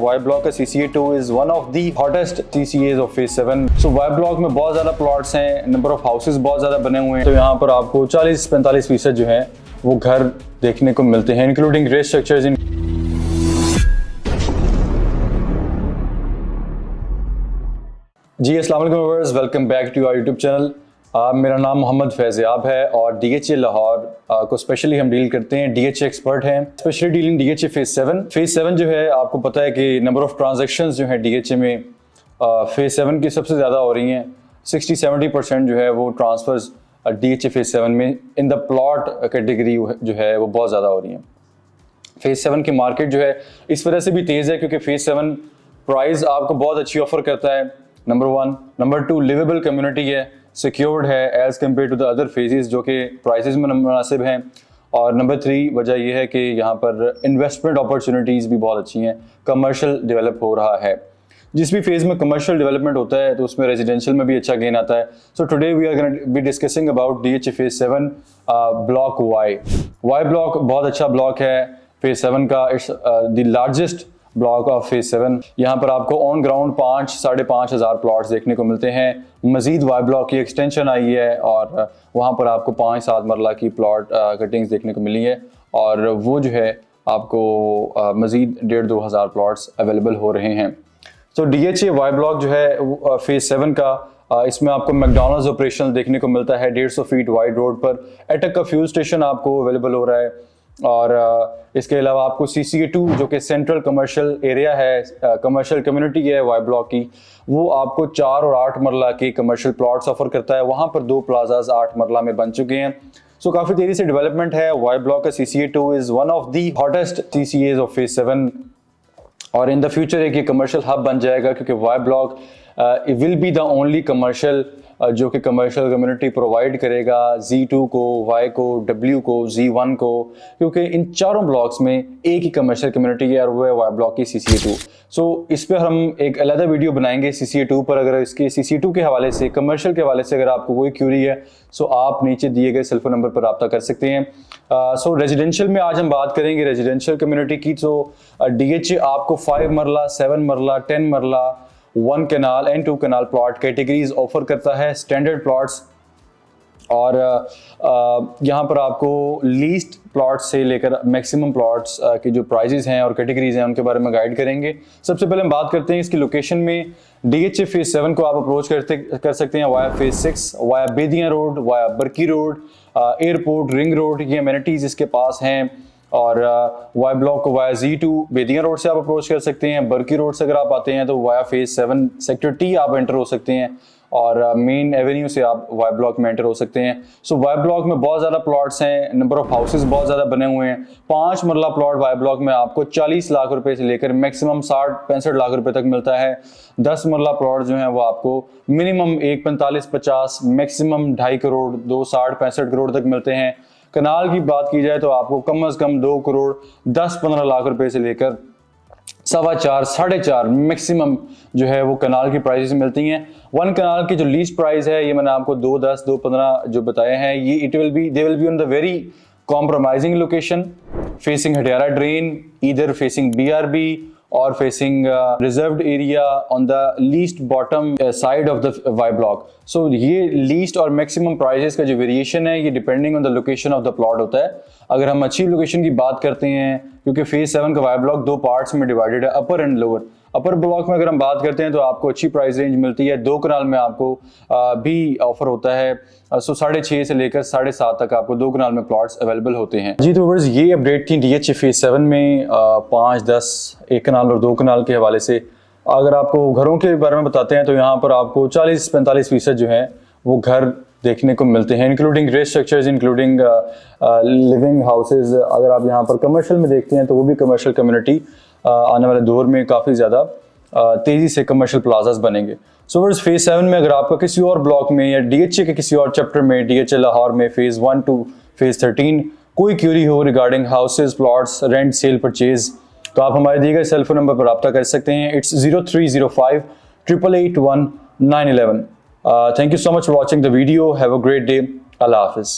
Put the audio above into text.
Y block का CCA2 is one of the hottest CCAs of phase 7। So Y block में बहुत ज्यादा plots हैं, नंबर ऑफ हाउसेज बहुत ज्यादा बने हुए हैं। तो यहाँ पर आपको 40-45% जो है वो घर देखने को मिलते हैं, इंक्लूडिंग रेट स्ट्रक्चर्स इन। जी अस्सलाम वालेकुम viewers, welcome back to our YouTube channel. मेरा नाम मोहम्मद फैज़याब है और DHA लाहौर को स्पेशली हम डील करते हैं। DHA एक्सपर्ट हैं, specially dealing DHA phase 7। Phase 7 जो है आपको पता है कि नंबर ऑफ ट्रांजैक्शंस जो है DHA में फेज 7 की सबसे ज़्यादा हो रही हैं। 60-70% जो है वो ट्रांसफर्स DHA फेज 7 में इन द प्लॉट कैटेगरी जो है वो बहुत ज़्यादा हो रही हैं। फेज 7 की मार्केट जो है इस वजह से भी तेज़ है क्योंकि फेज 7 प्राइस आपको बहुत अच्छी ऑफर करता है, नंबर 1। नंबर 2, लिवेबल कम्युनिटी है, सिक्योर्ड है as compare to the other phases जो कि प्राइसेस में मुनासिब हैं। और नंबर 3 वजह यह है कि यहाँ पर इन्वेस्टमेंट अपॉर्चुनिटीज़ भी बहुत अच्छी हैं, कमर्शियल डेवलप हो रहा है। जिस भी फेज़ में कमर्शियल डेवलपमेंट होता है तो उसमें रेजिडेंशियल में भी अच्छा गेन आता है। So today we are gonna be discussing about DHA phase 7 block Y block. बहुत अच्छा ब्लॉक है फेज 7 का। It's the largest block of phase 7। यहाँ पर आपको ऑन ग्राउंड 5-5.5 हज़ार प्लॉट्स देखने को मिलते हैं। मजीद वाई ब्लॉक की एक्सटेंशन आई है और वहाँ पर आपको 5-7 मरला की प्लॉट कटिंग्स देखने को मिली है और वो जो है आपको मजीद 1,500-2 हज़ार प्लॉट्स अवेलेबल हो रहे हैं। तो DHA वाई ब्लॉक जो है फेज 7 का, इसमें आपको मैकडॉनल्ड्स ऑपरेशनल देखने को मिलता है 150 फीट वाइड रोड पर। एटक का फ्यूल स्टेशन आपको अवेलेबल हो रहा है और इसके अलावा आपको CCA2 जो कि सेंट्रल कमर्शियल एरिया है, कमर्शियल कम्युनिटी है वाई ब्लॉक की, वो आपको 4 और 8 मरला के कमर्शियल प्लॉट्स ऑफर करता है। वहाँ पर 2 प्लाजाज 8 मरला में बन चुके हैं। सो काफ़ी तेज़ी से डेवलपमेंट है। वाई ब्लॉक का CCA2 is one of the hottest CCAs of phase 7 और इन द फ्यूचर एक ये कमर्शियल हब बन जाएगा क्योंकि Y block will be the only commercial जो कि कमर्शियल कम्युनिटी प्रोवाइड करेगा Z2 को, Y को, W को, Z1 को, क्योंकि इन चारों ब्लॉक्स में एक ही कमर्शियल कम्युनिटी है और वो है वाई ब्लॉक की CCA2। सो इस पर हम एक अलग वीडियो बनाएंगे CCA2 पर। अगर इसके CCA2 के हवाले से, कमर्शियल के हवाले से अगर आपको कोई क्यूरी है सो आप नीचे दिए गए सेल फोन नंबर पर रब्ता कर सकते हैं। सो रेजिडेंशियल में आज हम बात करेंगे रेजिडेंशियल कम्युनिटी की। तो DHA आपको 5 मरला, 7 मरला, 10 marla, 1 kanal and 2 kanal plot categories offer करता है, स्टैंडर्ड प्लॉट्स। और यहाँ पर आपको लीस्ट प्लॉट्स से लेकर मैक्सिमम प्लॉट्स की जो प्राइजेस हैं और कैटेगरीज हैं उनके बारे में गाइड करेंगे। सबसे पहले हम बात करते हैं इसकी लोकेशन में। DHA फेज 7 को आप अप्रोच कर सकते हैं via phase 6, via Bedia road, via Barki road, airport, ring road, ये अमेनिटीज इसके पास हैं। और वाई ब्लॉक को वाया Z2 बेदिया रोड से आप अप्रोच कर सकते हैं। बरकी रोड से अगर आप आते हैं तो वाया फेज 7 सेक्टर T आप एंटर हो सकते हैं और मेन एवेन्यू से आप वाई ब्लॉक में एंटर हो सकते हैं। सो वाई ब्लॉक में बहुत ज़्यादा प्लॉट्स हैं, नंबर ऑफ हाउसेज बहुत ज़्यादा बने हुए हैं। 5 मरला प्लॉट वाई ब्लॉक में आपको 40 लाख रुपए से लेकर मैक्सिमम 60-65 लाख रुपए तक मिलता है। 10 मरला प्लॉट जो है वो आपको मिनिमम 1.45-50, मैक्सिमम 2.5 करोड़, 2.60-65 करोड़ तक मिलते हैं। कनाल की बात की जाए तो आपको कम से कम 2 करोड़ 10-15 लाख रुपए से लेकर 4.25-4.5 मैक्सिमम जो है वो कनाल की प्राइसेस मिलती हैं। 1 कनाल की जो लीस्ट प्राइस है ये मैंने आपको 2.10, 2.15 जो बताए हैं, ये they will be on the very compromising location, facing Hatiyara drain, either facing BRB और facing reserved area on the least bottom side of the Y block. So ये लीस्ट और मैक्सिमम प्राइसेस का जो वेरिएशन है ये depending on the location of the plot होता है। अगर हम अच्छी लोकेशन की बात करते हैं, क्योंकि फेज 7 का वाई ब्लॉक 2 पार्ट्स में डिवाइडेड है, अपर एंड लोअर। अपर ब्लॉक में अगर हम बात करते हैं तो आपको अच्छी प्राइस रेंज मिलती है। 2 कनाल में आपको भी ऑफर होता है। सो 6.5 से लेकर 7.5 तक आपको 2 कनाल में प्लॉट्स अवेलेबल होते हैं। जी तो व्यूअर्स, ये अपडेट थी DHA फेज 7 में 5, 10, 1 कनाल और 2 कनाल के हवाले से। अगर आपको घरों के बारे में बताते हैं तो यहाँ पर आपको 40-45% जो है वो घर देखने को मिलते हैं, including rate structures, including living houses. अगर आप यहाँ पर कमर्शियल में देखते हैं तो वो भी कमर्शियल कम्युनिटी आने वाले दौर में काफ़ी ज़्यादा तेज़ी से कमर्शियल प्लाजास बनेंगे। सो वर्स फेज 7 में अगर आपका किसी और ब्लॉक में या DHA के किसी और चैप्टर में, DHA लाहौर में फेज 1 to फेज 13 कोई क्यूरी हो regarding houses, plots, rent, sale, purchase, तो आप हमारे दिए गए सेल फोन नंबर पर रब्ता कर सकते हैं। It's 0305 888 1911। Thank you so much for watching the video. Have a great day. Allah Hafiz.